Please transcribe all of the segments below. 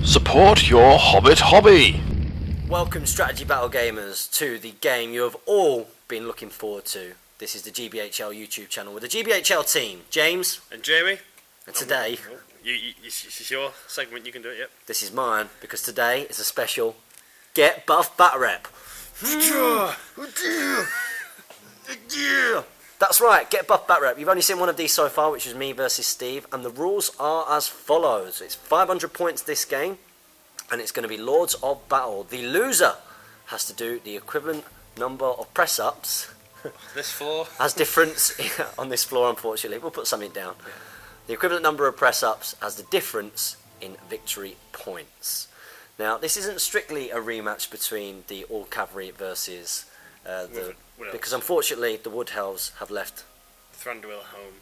Support your Hobbit hobby! Welcome, strategy battle gamers, to the game you have all been looking forward to. This is the GBHL YouTube channel with the GBHL team, James and Jamie. And today, it's your segment. You can do it. Yep. This is mine because today is a special Get Buff Batrep. That's right, Get Buff Batrep. You've only seen one of these so far, which is me versus Steve, and the rules are as follows. It's 500 points this game, and it's going to be Lords of Battle. The loser has to do the equivalent number of press-ups. This floor? As difference on this floor, unfortunately. We'll put something down. Yeah. The equivalent number of press-ups as the difference in victory points. Now, this isn't strictly a rematch between the All Cavalry versus because unfortunately the Woodelves have left Thranduil home.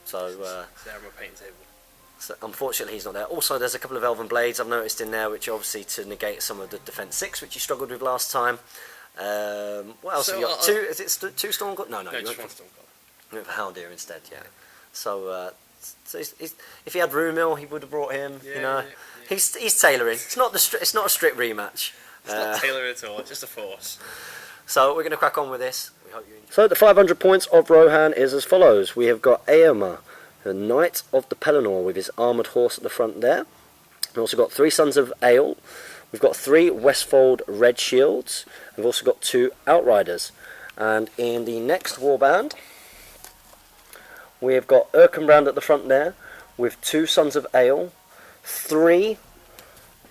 So they're on my painting table. So unfortunately he's not there. Also, there's a couple of Elven Blades I've noticed in there, which obviously to negate some of the Defence 6, which you struggled with last time. What else have you got? Two? Is it two Storm Guard? No, you went for Storm Guard. You went for Haldir instead, yeah. So, if he had Rumil, he would have brought him. Yeah, you know, yeah. He's tailoring. It's not a strict rematch. It's not tailoring at all. It's just a force. So we're going to crack on with this. We hope you enjoy. So the 500 points of Rohan is as follows. We have got EOMER, the Knight of the PELENNOR, with his armoured horse at the front there. We've also got 3 Sons of Ale. We've got 3 WESTFOLD REDSHIELDS. We've also got 2 OUTRIDERS. And in the next warband, we have got ERKENBRAND at the front there, with 2 Sons of Ale, 3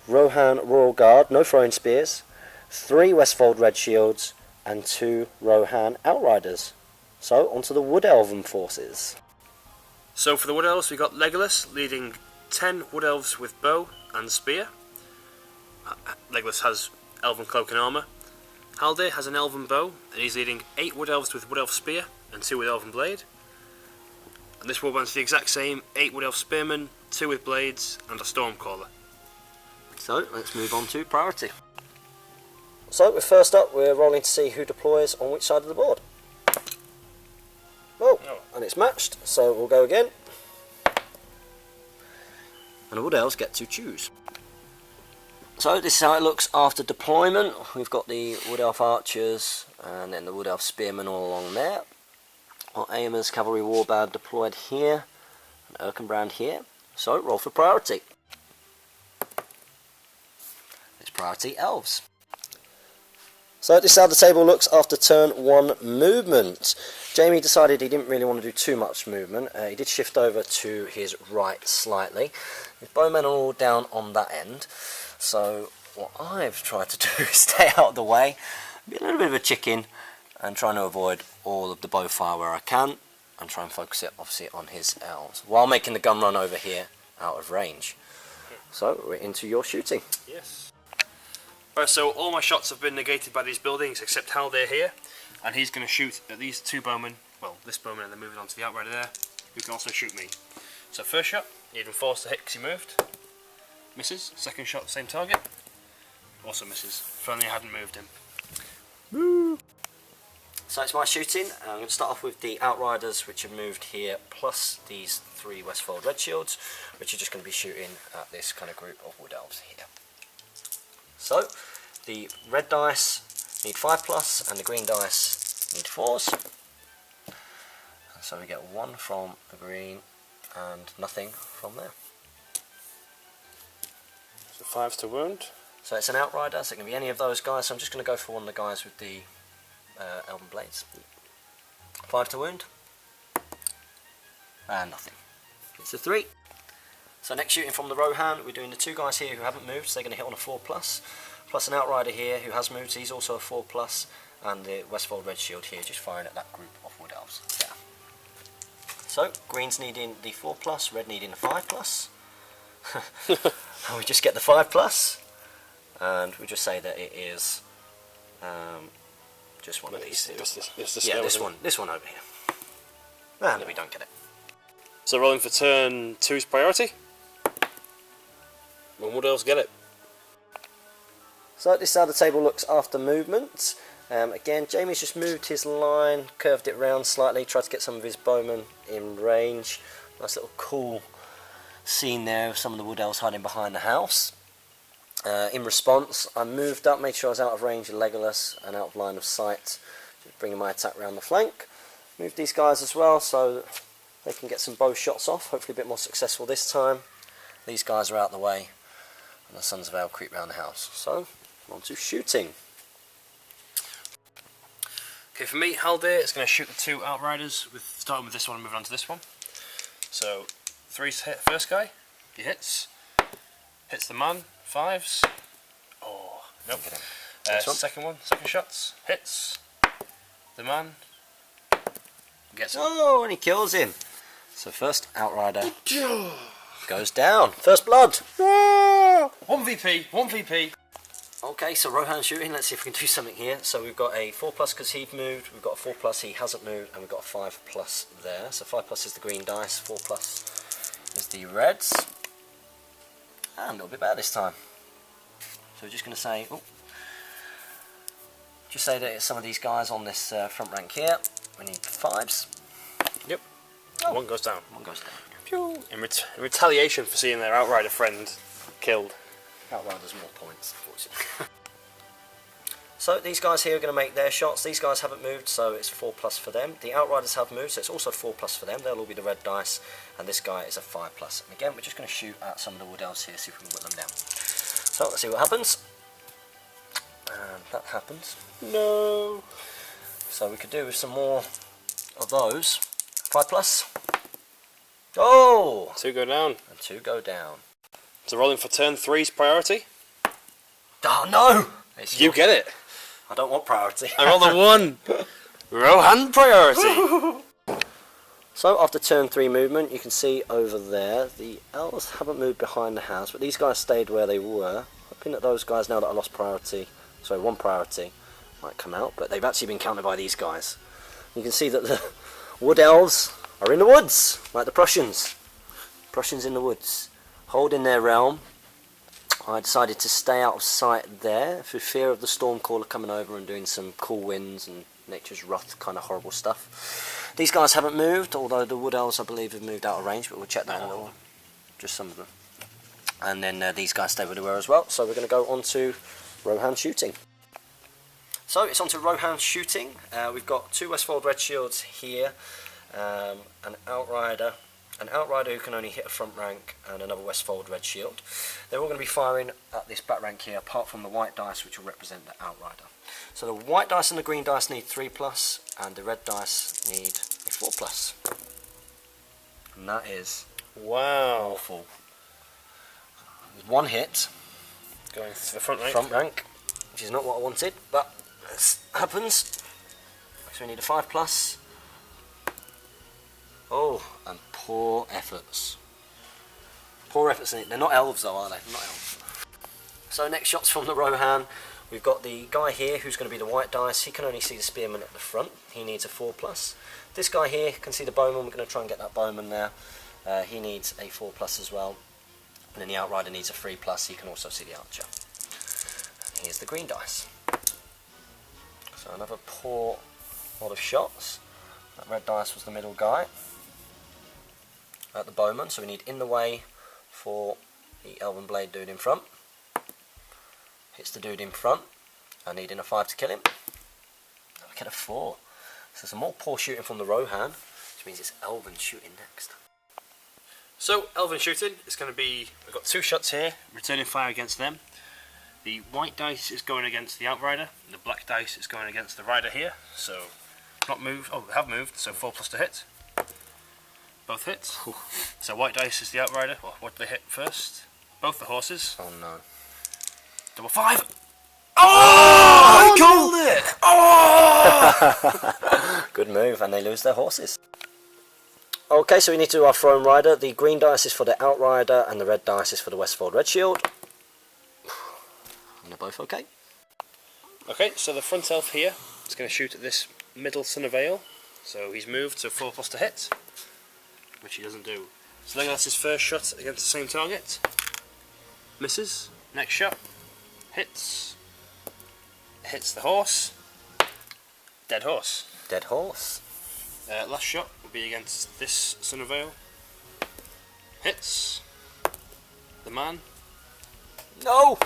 Rohan Royal Guard, no throwing spears, 3 WESTFOLD REDSHIELDS, and 2 Rohan Outriders. So, onto the Woodelven forces. So for the Woodelves, we got Legolas leading 10 Woodelves with bow and spear. Legolas has Elven cloak and armour. Haldir has an Elven bow, and he's leading 8 Woodelves with Woodelf spear and 2 with Elven blade. And this warband's the exact same: 8 Woodelf spearmen, 2 with blades, and a Stormcaller. So, let's move on to priority. So, first up, we're rolling to see who deploys on which side of the board. Oh, and it's matched, so we'll go again. And the Woodelves get to choose. So, this is how it looks after deployment. We've got the Woodelf archers, and then the Woodelf spearmen all along there. Our EOMER's cavalry warband deployed here, and ERKENBRAND here. So, roll for priority. It's priority elves. So this is how the table looks after turn 1 movement. Jamie decided he didn't really want to do too much movement. He did shift over to his right slightly. His bowmen are all down on that end. So what I've tried to do is stay out of the way, be a little bit of a chicken, and trying to avoid all of the bow fire where I can, and try and focus it obviously on his elves, while making the gun run over here out of range. So we're into your shooting. Yes. Right, so all my shots have been negated by these buildings except Haldir here, and he's going to shoot at these 2 bowmen, well, this bowman and then moving on to the outrider there, who can also shoot me. So first shot, need him forced to hit because he moved. Misses. Second shot, same target. Also misses. If only I hadn't moved him. Woo! So it's my shooting. I'm going to start off with the Outriders, which have moved here, plus these 3 WESTFOLD REDSHIELDS, which are just going to be shooting at this kind of group of Woodelves here. So, the red dice need 5+, and the green dice need 4s. So we get 1 from the green, and nothing from there. So 5s to wound. So it's an Outrider, so it can be any of those guys. So I'm just going to go for one of the guys with the Elven Blades. 5 to wound. And nothing. It's a 3. So next shooting from the Rohan, we're doing the 2 guys here who haven't moved, so they're going to hit on a 4+. Plus an Outrider here who has moved, so he's also a 4+. And the WESTFOLD REDSHIELD here just firing at that group of Woodelves. Yeah. So, green's needing the 4+, red needing the 5+. And we just get the 5+. And we just say that it is just one of these two. Yeah, this one over here. And we don't get it. So rolling for turn 2's priority. When Woodelves get it. So this is how the table looks after movement. Again, Jamie's just moved his line, curved it round slightly, tried to get some of his bowmen in range. Nice little cool scene there of some of the wood elves hiding behind the house. In response, I moved up, made sure I was out of range of Legolas and out of line of sight, just bringing my attack around the flank. Moved these guys as well so they can get some bow shots off, hopefully a bit more successful this time. These guys are out of the way, and the Sons of Ale creep around the house. So, on to shooting. Okay, for me, Haldir is going to shoot the 2 Outriders, starting with this one and moving on to this one. So, 3's hit first guy, he hits the man, 5s, oh, nope. Second one, second shots, hits the man, gets him. Oh, and he kills him. So first Outrider goes down, first blood. 1 VP, 1 VP. Okay, so Rohan shooting, let's see if we can do something here. So we've got a 4+ because he moved, we've got a 4+, he hasn't moved, and we've got a 5+ there. So 5+ is the green dice, 4+ is the reds. And a little bit better this time. So we're just going to say, just say that it's some of these guys on this front rank here. We need 5s. Yep. Oh. 1 goes down. 1 goes down. Pew. In retaliation for seeing their Outrider friend killed. Outriders more points, unfortunately. So these guys here are going to make their shots. These guys haven't moved, so it's 4+ for them. The Outriders have moved, so it's also 4+ for them. They'll all be the red dice, and this guy is a 5+. And again, we're just going to shoot at some of the wood elves here, see if we can whip them down. So let's see what happens. And that happens. No. So we could do with some more of those. 5+. Oh! 2 go down. And 2 go down. So rolling for turn 3's priority. Oh no! You get it. I don't want priority. I rolled a 1. Rohan priority. So after turn 3 movement, you can see over there, the elves haven't moved behind the house, but these guys stayed where they were. Hoping that those guys, now that I lost priority, sorry, 1 priority, might come out, but they've actually been countered by these guys. You can see that the wood elves are in the woods, like the Prussians. Prussians in the woods, holding their realm. I decided to stay out of sight there for fear of the Stormcaller coming over and doing some cool winds and nature's wrath kind of horrible stuff. These guys haven't moved, although the wood elves I believe have moved out of range, but we'll check that in a little while. Just some of them. And then these guys stay where they were as well, so we're going to go on to Rohan shooting. So it's on to Rohan shooting. We've got 2 WESTFOLD red shields here, an Outrider who can only hit a front rank, and another WESTFOLD red shield. They're all going to be firing at this back rank here, apart from the white dice, which will represent the Outrider. So the white dice and the green dice need 3+, and the red dice need a 4+. And that is awful. There's 1 hit. Going to the front rank. Front rank, which is not what I wanted, but this happens. So we need a 5+. Oh, and poor efforts. Poor efforts in it. They're not elves though, are they? Not elves. So next shots from the Rohan. We've got the guy here who's going to be the white dice. He can only see the spearman at the front. He needs a 4+. This guy here can see the bowman. We're going to try and get that bowman there. He needs a 4+ as well. And then the Outrider needs a 3+. He can also see the archer. Here's the green dice. So another poor lot of shots. That red dice was the middle guy at the bowman, so we need in the way for the Elven Blade dude in front. Hits the dude in front. I need in a 5 to kill him. I get a 4. So some more poor shooting from the Rohan, which means it's Elven shooting next. So Elven shooting is going to be, we've got 2 shots here, returning fire against them. The white dice is going against the Outrider, and the black dice is going against the Rider here. So not moved, oh they have moved, so 4+ to hit. Both hits. So white dice is the Outrider. Well, what did they hit first? Both the horses. Oh no. Double 5. Oh! I called it! Oh! Good move, and they lose their horses. Okay, so we need to do our Throne Rider. The green dice is for the Outrider, and the red dice is for the WESTFOLD red shield. And they're both okay. Okay, so the front elf here is going to shoot at this middle Son of Ale. So he's moved to 4+ to hit, which he doesn't do. So that's his first shot against the same target. Misses. Next shot. Hits. Hits the horse. Dead horse. Dead horse. Last shot will be against this Son of Ale. Hits. man. No!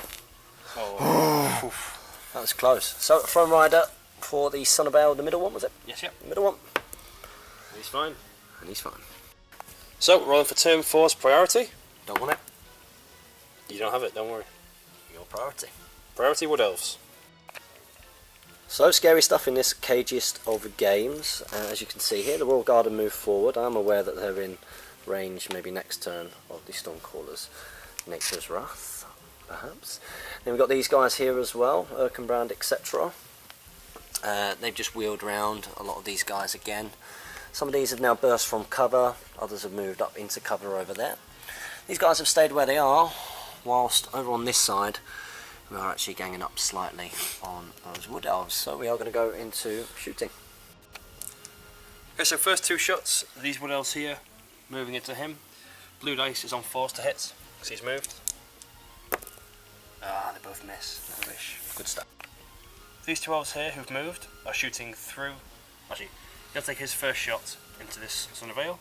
Oh. That was close. So, Throne Rider for the Son of Bale, the middle one, was it? Yes, yep. The middle one. He's fine. And he's fine. So, rolling for turn 4's priority. Don't want it. You don't have it, don't worry. Your priority. Priority Wood Elves. So, scary stuff in this cagiest of games. As you can see here, the Royal Guard have moved forward. I'm aware that they're in range, maybe next turn, of the Stormcallers. Nature's Wrath, perhaps. Then we've got these guys here as well, ERKENBRAND, etc. They've just wheeled round a lot of these guys again. Some of these have now burst from cover, others have moved up into cover over there. These guys have stayed where they are, whilst over on this side we are actually ganging up slightly on those Wood Elves. So we are going to go into shooting. Okay, so first 2 shots, these Wood Elves here, moving into him. Blue dice is on force to hit, because he's moved. Ah, they both miss. No wish. Good stuff. These 2 elves here who've moved are shooting through. Actually, he'll take his first shot into this Son of Vale.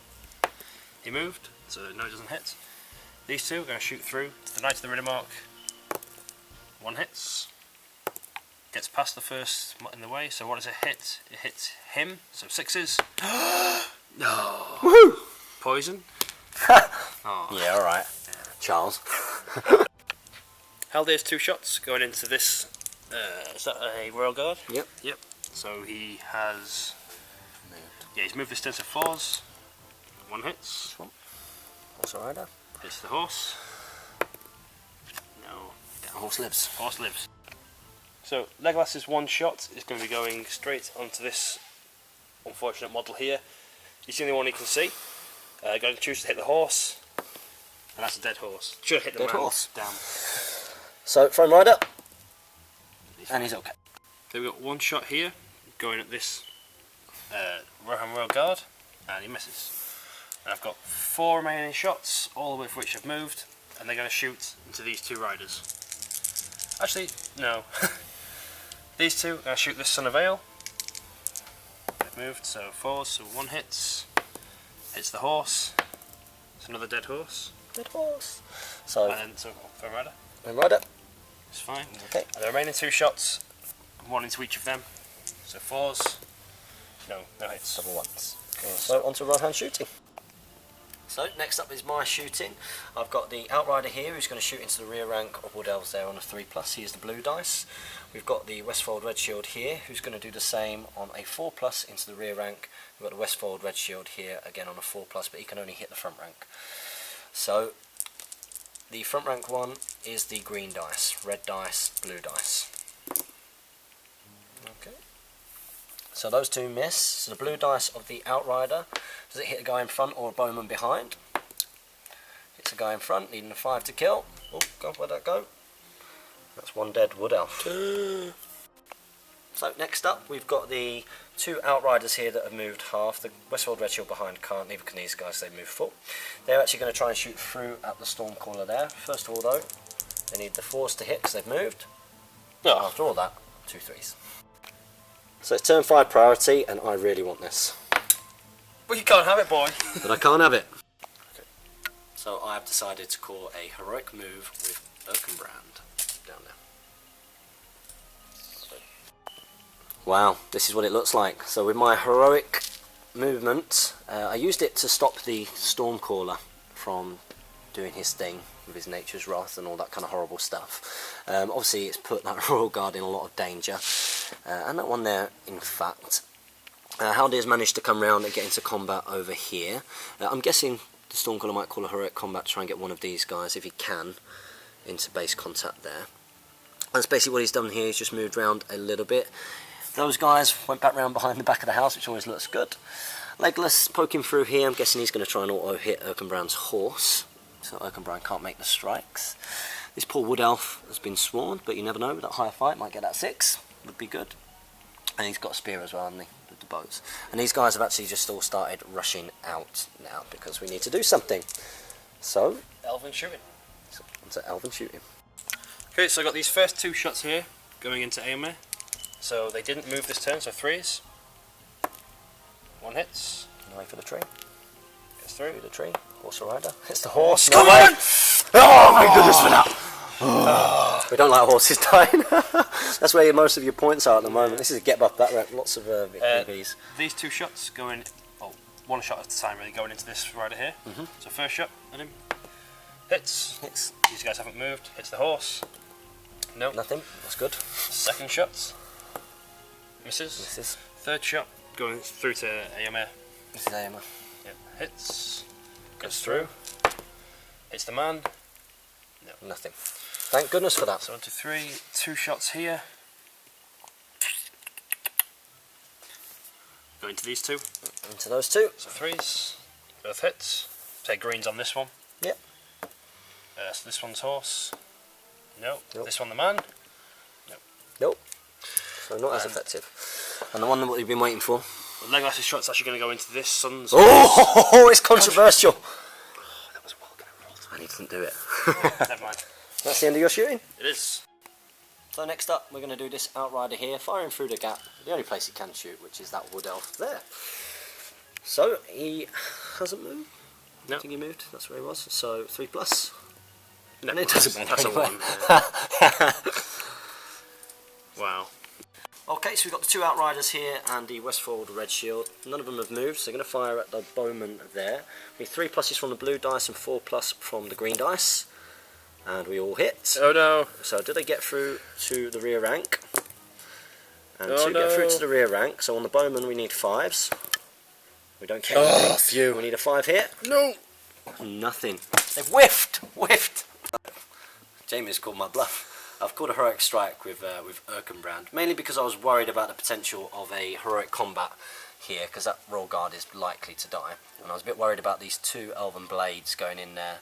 He moved, so no, it doesn't hit. These 2 are going to shoot through to the Knight of the Riddermark. 1 hits. Gets past the first in the way, so what does it hit? It hits him, so 6s. No! Woohoo! Poison. Oh. Yeah, alright. Charles. Haldir's 2 shots going into this. Is that a Royal Guard? Yep. Yep. So he has. Yeah, he's moved this turn to 4s. 1 hits. Horse Rider. Hits the horse. No. Horse lives. Horse lives. So Legolas's 1 shot is going to be going straight onto this unfortunate model here. He's the only one he can see. Going to choose to hit the horse. And that's a dead horse. Should have hit the Dead man. horse. Damn. So, Throne Rider. And he's okay. So we've got 1 shot here, going at this Rohan Royal Guard, and he misses. And I've got 4 remaining shots, all of which have moved, and they're going to shoot into these 2 riders. Actually, no. These 2 are going to shoot this Son of Vale. They've moved, so 4s, so 1 hits. Hits the horse. It's another dead horse. Dead horse. So, And then, so, Throne Rider. Throne Rider. It's fine. Okay. And the remaining 2 shots, 1 into each of them. So 4s. No hits. Double 1s. Okay, so on to Rohan shooting. So next up is my shooting. I've got the Outrider here who's going to shoot into the rear rank of Wood Elves there on a 3+. He is the blue dice. We've got the WESTFOLD Red Shield here who's going to do the same on a 4+ into the rear rank. We've got the WESTFOLD Red Shield here again on a 4+, but he can only hit the front rank. So the front rank one is the green dice, red dice, blue dice. Okay. So those 2 miss. So the blue dice of the Outrider, does it hit a guy in front or a bowman behind? Hits a guy in front, needing a 5 to kill. Oh god, where'd that go? That's 1 dead Wood Elf. So next up we've got the 2 Outriders here that have moved half. The WESTFOLD Red Shield behind can't, neither can these guys, they move full. They're actually going to try and shoot through at the Stormcaller there. First of all though, they need the 4s to hit because they've moved. No. After all that, 2 3s. So it's turn 5 priority and I really want this. But you can't have it, boy. But I can't have it. Okay. So I have decided to call a heroic move with ERKENBRAND down there. Wow, this is what it looks like. So with my heroic movement, I used it to stop the Stormcaller from doing his thing with his Nature's Wrath and all that kind of horrible stuff. Obviously it's put that Royal Guard in a lot of danger. And that one there, in fact. Haldir's managed to come round and get into combat over here. I'm guessing the Stormcaller might call a heroic combat to try and get one of these guys, if he can, into base contact there. That's basically what he's done here. He's just moved around a little bit. Those guys went back round behind the back of the house, which always looks good. Legolas poking through here. I'm guessing he's going to try and auto-hit ERKENBRAND's horse. So ERKENBRAND can't make the strikes. This poor Wood Elf has been swarmed, but you never know. With that higher fight, might get that 6. Would be good. And he's got a spear as well, hasn't he? With the bows. And these guys have actually just all started rushing out now because we need to do something. So, Elven shooting. Onto Elven shooting. Okay, so I got these first 2 shots here going into EOMER. So they didn't move this turn, so 3s. 1 hits. Wait for the tree. Gets through. Through the tree. Horse Rider. It's the horse. Come no on! Oh my We don't like horses dying. That's where most of your points are at the moment. This is a get buff Batrep, lots of victories. These 2 shots going, oh, 1 shot at a time really, going into this rider here. So first shot at him, hits. These guys haven't moved, hits the horse. No. Nothing, that's good. Second shot, misses. Third shot, going through to EOMER. This is EOMER. Yeah, hits, goes through, hits the man. No. Nothing. Thank goodness for that. So 1, 2, 3, 2 shots here. Go into these 2. Into those 2. So 3s, both hits. Say greens on this one. Yep. So this one's horse. No. Nope. This one the man. No. Nope. So not as effective. And the one that we've been waiting for. The Legolas's shot's actually going to go into this sun's. Oh, it's controversial. That was well going to roll. And he didn't do it. Never mind. That's the end of your shooting. It is. So next up, we're going to do this outrider here, firing through the gap, the only place he can shoot, which is that Woodelves there. So he hasn't moved. No. I think he moved. That's where he was. So 3+. No, And it doesn't matter. That's Anyway. a 1. Wow. Okay, so we've got the 2 outriders here and the WESTFOLD red shield. None of them have moved, so they're going to fire at the bowman there. We need 3+s from the blue dice and 4+ from the green dice. And we all hit. Oh no. So do they get through to the rear rank? And Oh, to get through no. to the rear rank, so on the bowman we need 5s. We don't care. Oh, phew. We need a 5 here. No. Nothing. They've whiffed! Jamie's called my bluff. I've called a heroic strike with ERKENBRAND, mainly because I was worried about the potential of a heroic combat here, because that Royal Guard is likely to die. And I was a bit worried about these 2 elven blades going in there.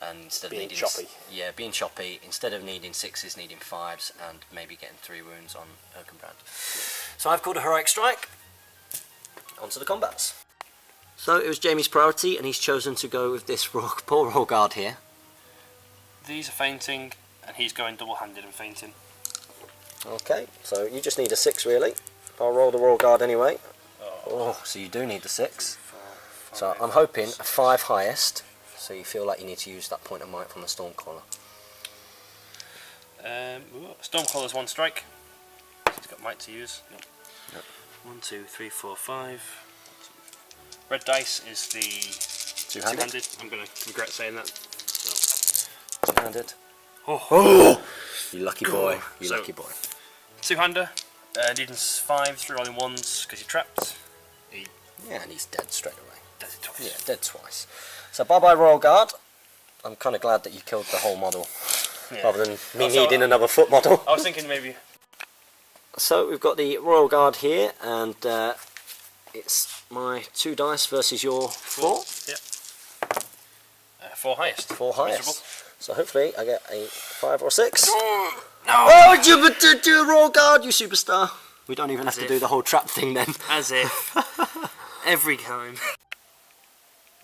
And instead Being of needing choppy. Yeah, being choppy. Instead of needing 6s, needing 5s, and maybe getting 3 wounds on ERKENBRAND. So I've called a heroic strike. On to the combats. So it was Jamie's priority, and he's chosen to go with this poor Royal Guard here. These are fainting, and he's going double-handed and fainting. Okay, so you just need a 6 really. I'll roll the Royal Guard anyway. Oh, so you do need the 6. So I'm hoping a 5 highest. So you feel like you need to use that point of might from the Stormcaller. Stormcaller's 1 strike. He's got might to use. Yep. 1, 2, 3, 4, 5. Red dice is the 2-handed. I'm going to regret saying that. So. 2-handed. Oh. You lucky boy. You So- lucky boy. 2-hander. Needing 5s, rolling 1s because you're trapped. Yeah, and he's dead straight away. Does it twice. Yeah, dead twice. So bye bye Royal Guard. I'm kind of glad that you killed the whole model, Yeah. rather than me Also, needing another foot model. I was thinking maybe. So we've got the Royal Guard here, and it's my 2 dice versus your 4. Yep. 4 highest. 4 highest. Miserable. So hopefully I get a 5 or 6. No. Oh, you Royal Guard, you superstar! We don't even have to do the whole trap thing then. As if. Every time.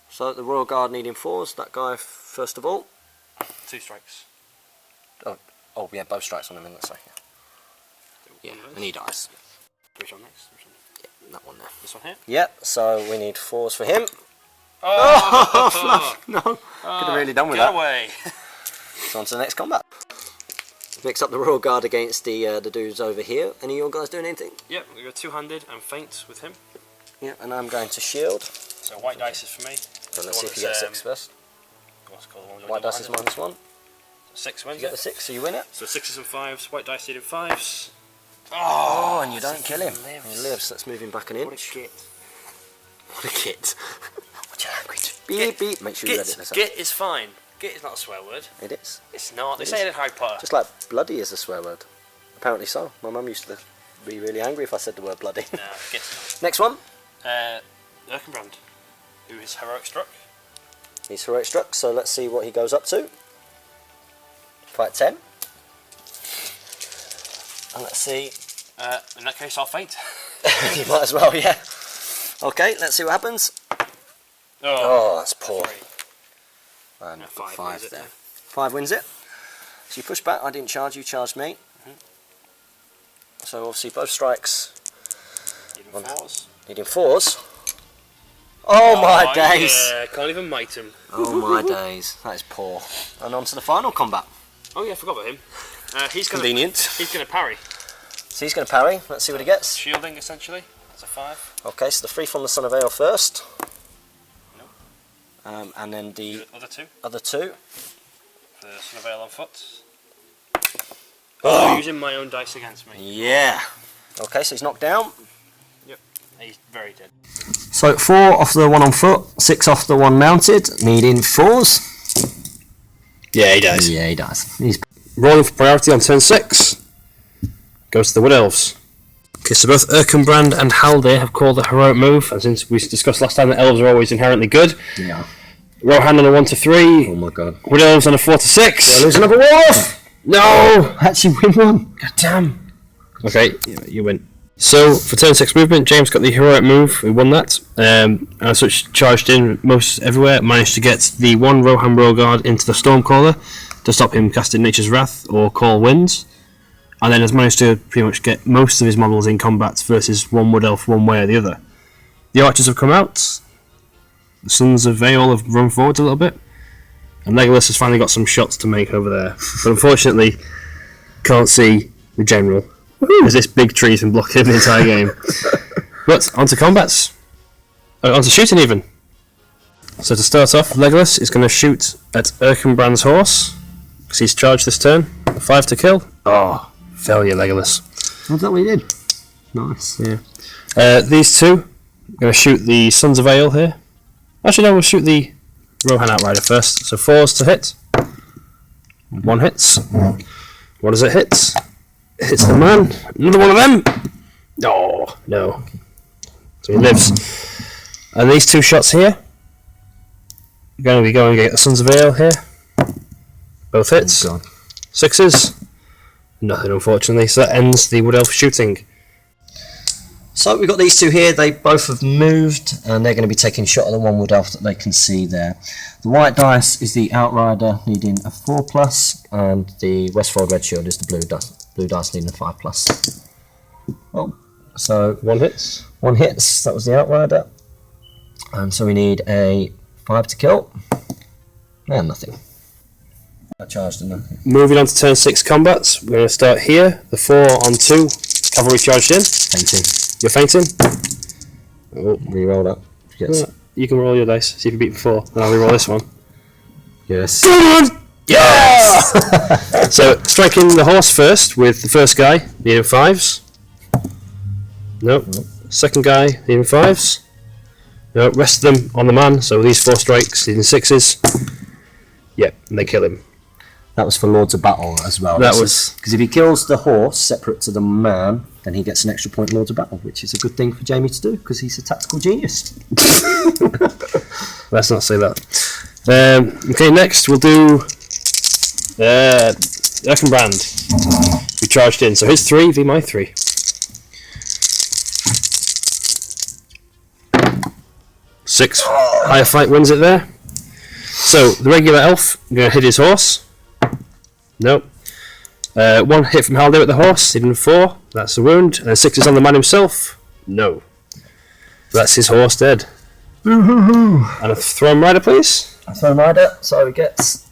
So the Royal Guard needing 4s. That guy first of all. 2 strikes. Oh yeah, both strikes on him, let's say. Yeah, and he dies. Which one next? Which one? Yeah, that one there. This one here? Yep, so we need 4s for him. Oh! Fluff! No, could have really done with Get that. away! So on to the next combat. Mix up the Royal Guard against the dudes over here. Any of your guys doing anything? Yep, we go 2-handed and faint with him. Yeah, and I'm going to shield. So white dice is for me. So let's see if you get a 6 first. What's it called? The one going White dice is double-handed. -1. 6 You wins get the it. 6, so you win it. So 6s and 5s, white dice needing 5s. Oh, and you don't kill him. He lives. He lives. Let's move him back an inch. What a kit. What a kit. What's your language? Beep, beep. Make sure you edit this out. Git is fine. Git is not a swear word. It is. It's not. They It say is. it in Harry Potter. Just like bloody is a swear word. Apparently so. My mum used to be really angry if I said the word bloody. No, Git's Next one. not. ERKENBRAND, who is heroic struck. He's heroic struck, so let's see what he goes up to. Fight 10. And let's see. In that case, I'll faint. You might as well, yeah. Okay, let's see what happens. Oh, that's poor. 3. And No, 5 5 wins it there. then. 5 wins it. So you push back, I didn't charge, you charged me. So obviously both strikes Needing On 4s. needing 4s. Oh my days! Yeah, can't even mite him. Oh my days, that is poor. And on to the final combat. Oh yeah, I forgot about him. Convenient. He's going to parry. So he's going to parry. Let's see what he gets. Shielding, essentially. That's a 5. Okay, so the 3 from the Son of Ale first. And then the other two. The Son of Ale on foot. Oh, using my own dice against me. Yeah. Okay, so he's knocked down. Yep. He's very dead. So 4 off the one on foot, 6 off the one mounted, needing 4s. Yeah, he does. Yeah, he does. He's Rolling for priority on turn 6. Goes to the Woodelves. Okay, so both ERKENBRAND and Haldir have called a heroic move, and since we discussed last time that elves are always inherently good. Yeah. Rohan on a 1 to 3. Oh my god. Woodelves on a 4 to 6. Lose another wolf! No! Actually win one. God damn. Okay, you win. So, for turn 6 movement, James got the heroic move, we won that. And as such, charged in most everywhere, managed to get the 1 Rohan Rogard into the Stormcaller to stop him casting Nature's Wrath or Call Winds. And then has managed to pretty much get most of his models in combat versus 1 Wood Elf one way or the other. The archers have come out, the Sons of Vale have run forward a little bit, and Legolas has finally got some shots to make over there. But unfortunately, can't see the general, as this big tree's been blocking the entire game. But on to combats. On to shooting even. So to start off, Legolas is going to shoot at ERKENBRAND's horse, because he's charged this turn. 5 to kill. Oh, failure, Legolas. Is that what he did? Nice. Yeah. These two, I'm going to shoot the Sons of Ale here. Actually, no, we'll shoot the Rohan Outrider first. So 4s to hit. 1 hits. What does it hit? It hits the man. Another one of them. Oh, no. So he lives. And these 2 shots here, are going to be going to get the Sons of Ale here. Both hits. 6s. Nothing, unfortunately. So that ends the Wood Elf shooting. So we've got these 2 here, they both have moved and they're going to be taking a shot at the 1 Wood Elf that they can see there. The white dice is the Outrider needing a 4+, and the WESTFOLD Red Shield is the blue dice needing a 5+. Oh, so 1 hits. 1 hits, that was the Outrider. And so we need a 5 to kill. And nothing. I charged him. Moving on to turn 6 combats, we're going to start here. The 4 on 2, cavalry charged in. Fainting. You're fainting? Oh, Reroll that. Yes. You can roll your dice, see if you beat before, and I'll reroll this one. Yes. Yes! So, striking the horse first with the first guy, needing 5s. Nope. Second guy, needing 5s. No, rest of them on the man, so these 4 strikes, needing 6s. Yep, and they kill him. That was for Lords of Battle as well. That was because if he kills the horse separate to the man, then he gets an extra point Lords of Battle, which is a good thing for Jamie to do because he's a tactical genius. Let's not say that. Okay, next we'll do ERKENBRAND. We charged in, so his 3 v my 3. Six. Higher fight wins it there. So the regular elf, I'm going to hit his horse. Nope. 1 hit from Haldir at the horse, hidden 4. That's a wound. And then 6 is on the man himself. No. That's his horse dead. And a Throne Rider, please. A Throne Rider, so he gets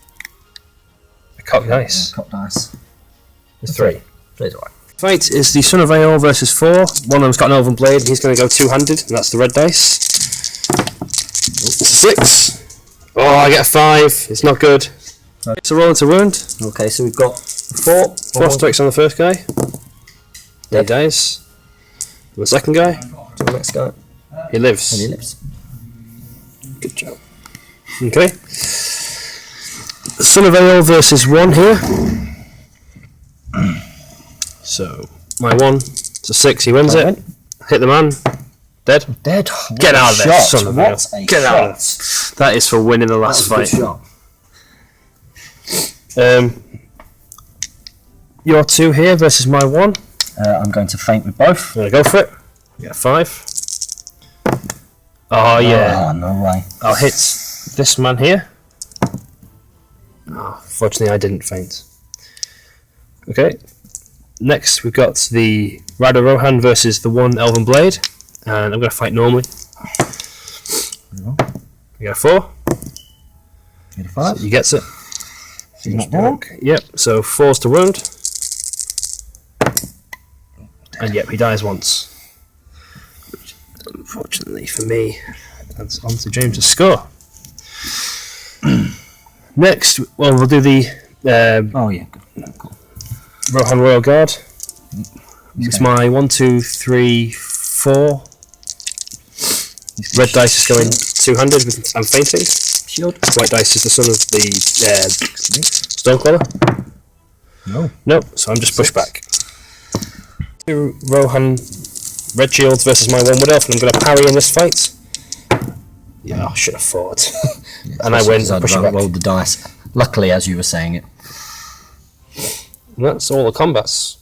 a cocked dice. Cocked dice. It's 3. 3's alright. Fight is the Son of Ale versus 4. One of them's got an Elven Blade. He's going to go 2-handed, and that's the red dice. It's a 6. Oh, I get a 5. It's not good. So roll into wound. Okay, so we've got 4 strikes on the first guy. He dies. And the second guy. To the next guy. He lives. And he lives. Good job. Okay. Son of Ale versus 1 here. So my 1, it's a 6. He wins it. Hit the man. Dead. Dead. Get out of there, Son of Ale. Get out of there. That is for winning the last fight. Your 2 here versus my 1. I'm going to feint with both. I'm going to go for it. You get a 5. Oh yeah. Oh, no way. I'll hit this man here. Oh, fortunately I didn't feint. Okay. Next we've got the Rider Rohan versus the 1 Elven Blade. And I'm going to fight normally. You get a 4. Get a 5. So he gets it. He's not down. Yep, so 4's to wound. And yep, he dies once. Which, unfortunately for me, adds on to James's score. Next, well, we'll do the oh yeah, cool. Rohan Royal Guard. It's my 1, 2, 3, 4. Red dice is going 200 with I'm fainting. Shield. White dice is the son of the Stonecrawler. No, so I'm just pushed back. Rohan Red Shields versus my 1 Wood Elf, and I'm going to parry in this fight. Yeah, I should have fought. And I win. I rolled the dice. Luckily, as you were saying it. And that's all the combats.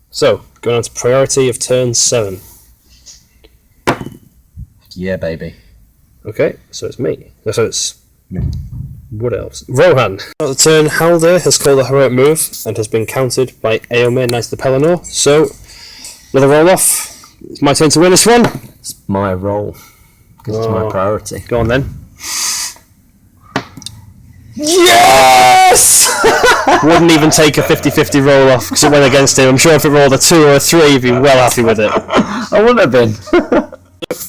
So, going on to priority of turn 7. Yeah, baby. Okay, so it's me. So it's Wood Elves. Rohan. At the turn, Haldir has called a heroic move and has been countered by EOMER, Knights of the Pelennor. So, another roll off. It's my turn to win this one. It's my roll. Because it's my priority. Go on then. Yes! Wouldn't even take a 50-50 roll off because it went against him. I'm sure if it rolled a 2 or a 3, he'd be well happy with it. I wouldn't have been.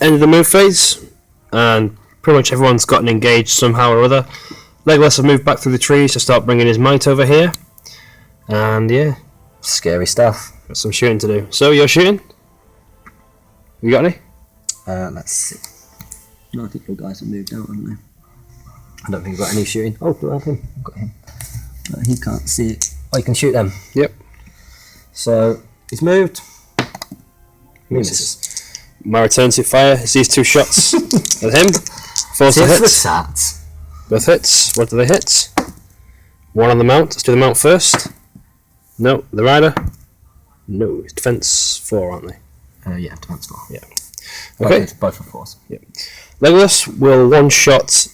End of the move phase, and pretty much everyone's gotten engaged somehow or other. Legolas has moved back through the trees to start bringing his might over here. And yeah, Scary stuff. got some shooting to do. So you're shooting? You got any? Let's see. No, I think your guys have moved out, haven't they? I don't think you've got any shooting. Oh, do I have him? I've got him. No, he can't see it. Oh, you can shoot them. Yep. So, he's moved. Misses. My return to fire is these 2 shots at him. Force to hit. Both hits. What do they hit? 1 on the mount. Let's do the mount first. No. The rider? No. It's defense 4, aren't they? Yeah, defense 4. Yeah. Okay. Both are 4s. Yep. Legolas will one-shot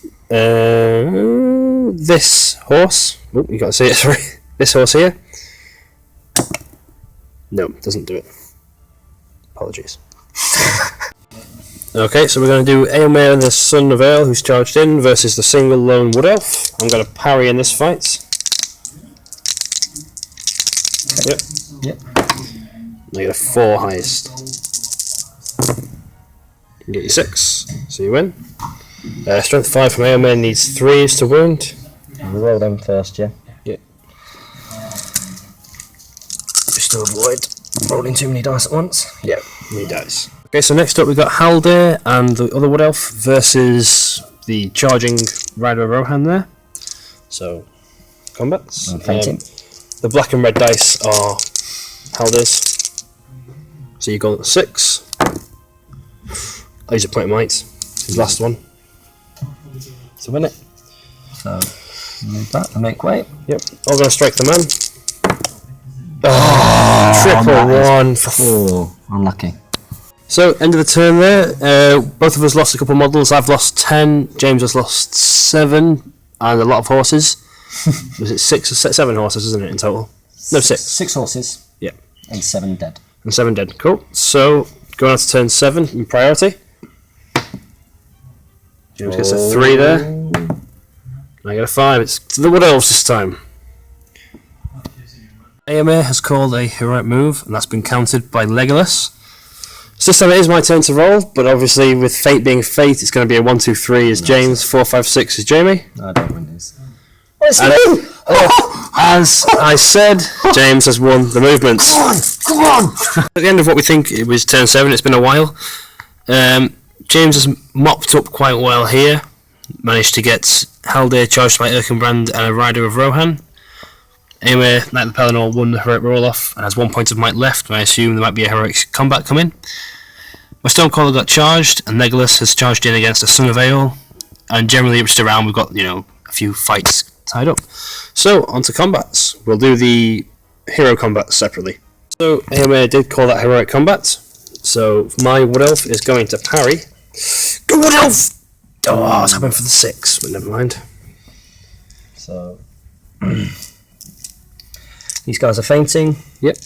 this horse. Oh, you can't see it, sorry. This horse here. No, doesn't do it. Apologies. Okay, so we're going to do EOMER and the Son of EORL, who's charged in, versus the single lone Wood Elf. I'm going to parry in this fight. Yep. I get a 4 highest. You get your 6, so you win. Strength 5 from EOMER needs 3s to wound. We roll them first, yeah? Yep. Just to avoid rolling too many dice at once. Yep, he dies. Okay, so next up we've got Haldir and the other Wood Elf versus the charging Rider of Rohan there. So, combats. The black and red dice are Haldir's. So you go at 6. I'll use a point of might. His last one. To win it. So, move that and make way. Yep, all going to strike the man. Oh, triple 1 for 4. Unlucky. So, end of the turn there. Both of us lost a couple of models. I've lost 10. James has lost 7. And a lot of horses. Was it 6 or 7 horses, isn't it, in total? No, 6. 6 horses. Yep. And 7 dead. And 7 dead. Cool. So, going on to turn 7 in priority. James gets a 3 there. I get a 5. It's the Wood Elves this time. EOMER has called a heroic move, and that's been countered by Legolas. So this time it is my turn to roll, but obviously with fate being fate, it's going to be a 1, 2, 3 is James, 4, 5, 6 is Jamie. I don't win this. As I said, James has won the movements. Come on! At the end of what we think it was turn 7, it's been a while. James has mopped up quite well here. Managed to get Haldir charged by ERKENBRAND and a Rider of Rohan. EOMER, Knight of the Pelennor, won the heroic roll-off and has 1 point of might left. I assume there might be a heroic combat coming. My Stonecrawler got charged, and Legolas has charged in against the Son of EORL. And generally, just around, we've got a few fights tied up. So, on to combats. We'll do the hero combats separately. So, EOMER did call that heroic combat. So, my Wood Elf is going to parry. Go Wood Elf! Oh, I was hoping for the 6, but never mind. So, these guys are fainting. Yep.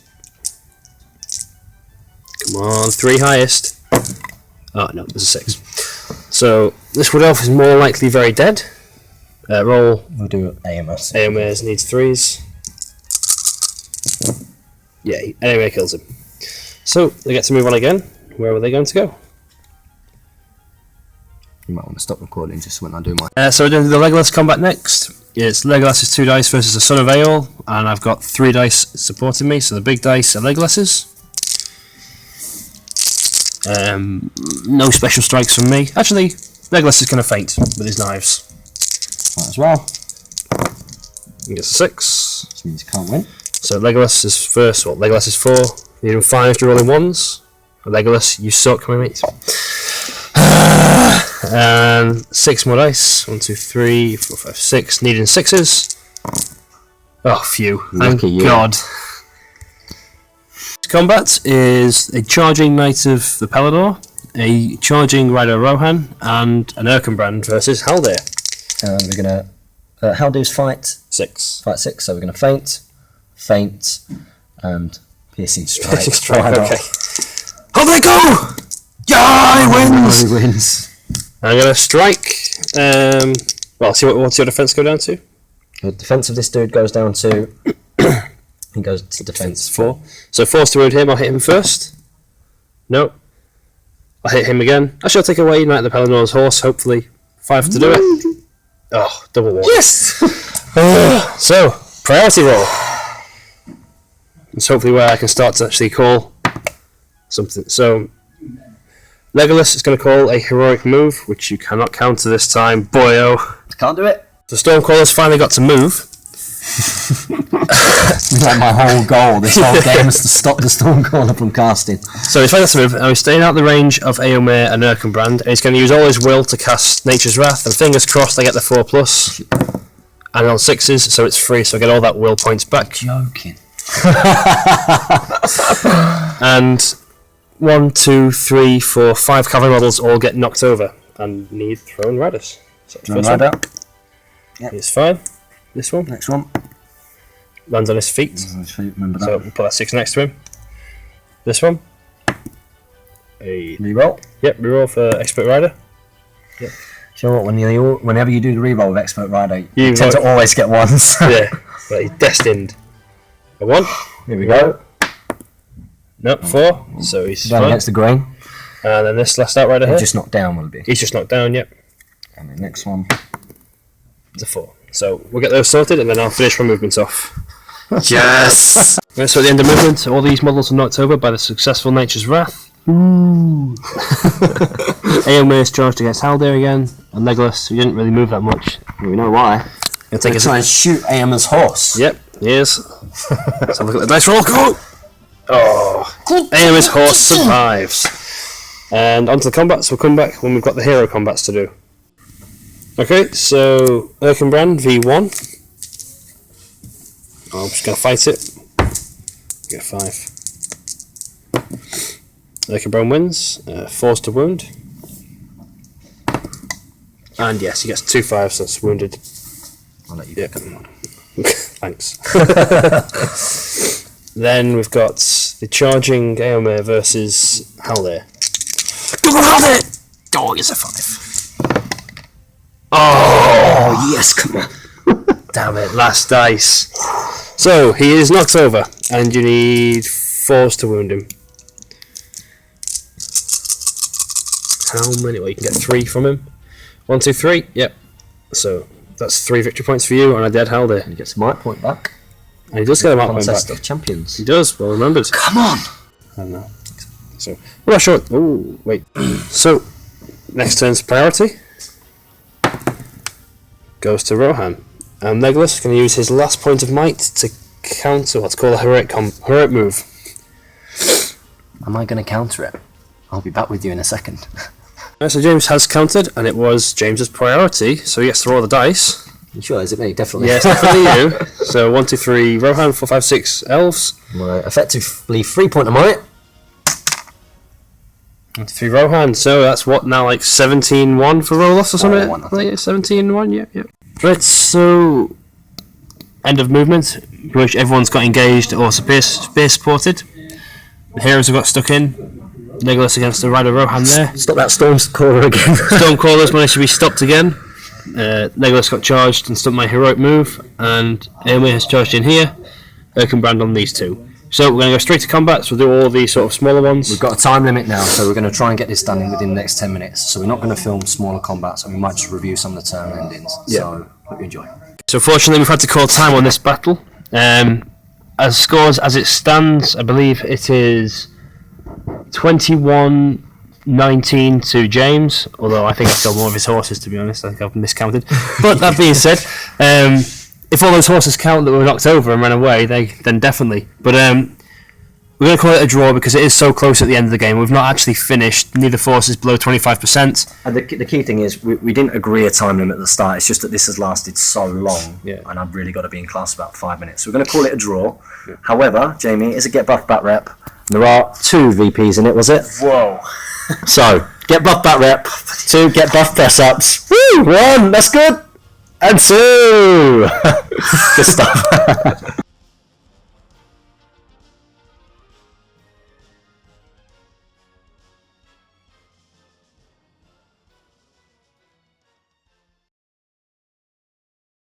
Come on, 3 highest. Oh, no, there's a 6. So, this Wood Elf is more likely very dead. Roll. We'll do EOMER. EOMER needs 3s. Yeah, EOMER kills him. So they get to move on again. Where were they going to go? You might want to stop recording just when I do my... So we're doing the Legolas combat next. It's Legolas's 2 dice versus the Son of EORL, and I've got 3 dice supporting me, so the big dice are Legolas's. No special strikes from me. Actually, Legolas is going to faint with his knives. Might as well. He gets a 6. Which means you can't win. So Legolas is first. Well, Legolas is 4. You're doing 5 to roll in 1s. Legolas, you suck, my mate. And 6 more dice. 1, 2, 3, 4, 5, 6. Needing 6s. Oh, phew. Thank God. Combat is a charging Knight of the Pelennor, a charging Rider Rohan, and an ERKENBRAND versus Haldir. We're gonna Haldur's fight 6. Fight 6. So we're gonna feint, and piercing strike. Piercing strike. Okay. Haldir go! Yeah, he wins. He wins. I'm gonna strike. Well, see what's your defense go down to? The defense of this dude goes down to. He goes to defense 4. So 4's to wound him. I'll hit him first. No. I'll hit him again. Actually, I'll take away Knight of the Pelennor's horse. Hopefully, 5 to do it. Oh, double 1. Yes. So priority roll. It's hopefully where I can start to actually call something. So Legolas is going to call a heroic move, which you cannot counter this time. Boyo. Can't do it. The Stormcrawler's finally got to move. Like my whole goal this whole game is to stop the Stormcrawler from casting. So he's finally got to move, and he's staying out the range of EOMER and ERKENBRAND, and he's going to use all his will to cast Nature's Wrath, and fingers crossed I get the 4+, and on 6s, so it's free, so I get all that will points back. Joking. And 1, 2, 3, 4, 5 cavalry models all get knocked over, and need thrown riders. So Thrown rider. Yep. He's fine. This one. Next one. Lands on his feet. Remember that. So we'll put that 6 next to him. This one. A reroll. Yep, reroll for Expert Rider. Yep. You know what? Whenever you do the reroll with Expert Rider, you tend to always get 1s. Yeah, but he's destined. A 1. Here we go. Nope, 4. So he's down fine. Against the grain. And then this last outrider here. Just knocked down, will it be? He's just knocked down, yep. And the next one. It's a 4. So we'll get those sorted, and then I'll finish my movements off. Yes! Right, so at the end of movement, all these models are knocked over by the successful Nature's Wrath. EOMER is charged against Haldir again, and Legolas, who didn't really move that much. Well, we know why. He'll take try and shoot EOMER's horse. Yep, he is. Let's have a look at the dice roll. Go! Oh, EOMER's horse survives. And onto the combats. We'll come back when we've got the hero combats to do. Okay, so ERKENBRAND v1. I'm just going to fight it. Get 5. ERKENBRAND wins. 4's to wound. And yes, he gets 2 5s, so it's wounded. I'll let you pick them. Thanks. Then we've got the charging EOMER versus Haldir. Go Haldir! Oh, it's a 5. Oh, yes, come on. Damn it, last dice. So, he is knocked over, and you need 4s to wound him. How many? Well, you can get 3 from him. 1, 2, 3, yep. So, that's 3 victory points for you on a dead Haldir. He gets a mark point back. And he does get a mark point Contest back. of Champions. He does, well remembered. Come on! I don't know. So, we're not sure. Oh, wait. So, next turn's priority goes to Rohan. And Legolas is going to use his last point of might to counter what's called a heroic move. Am I going to counter it? I'll be back with you in a second. So James has countered, and it was James's priority, so he gets to roll the dice. You sure? Is it me? Definitely. Yes, definitely you. So 1, 2, 3 Rohan, 4, 5, 6 elves. My effectively 3 point of might. 1, 2, 3 Rohan, so that's what now, like 17-1 for roll-offs or something? I think it's 17-1, yep. Right, so end of movement, in which everyone's got engaged or spear supported. The heroes have got stuck in. Legolas against the Rider Rohan there. Stop that Stormcaller again. Stormcrawler's managed to be stopped again. Legolas got charged and stopped my heroic move, and EOMER has charged in here. ERKENBRAND on these two. So we're going to go straight to combat, so we'll do all the sort of smaller ones. We've got a time limit now, so we're going to try and get this done within the next 10 minutes. So we're not going to film smaller combats, and we might just review some of the turn endings. Yeah. So hope you enjoy. So fortunately we've had to call time on this battle. As scores as it stands, I believe it is 21-19 to James, although I think I've killed more of his horses, to be honest. I think I've miscounted. But that being said, if all those horses count that were knocked over and ran away, then definitely. But we're going to call it a draw because it is so close at the end of the game. We've not actually finished. Neither force is below 25%. And the key thing is, we didn't agree a time limit at the start. It's just that this has lasted so long, and I've really got to be in class about 5 minutes. So we're going to call it a draw. Yeah. However, Jamie, is it get buff Batrep? There are 2 VPs in it, was it? Whoa. So, get buff Batrep, 2 get buff press ups. Woo! 1, that's good! And 2! Good stuff.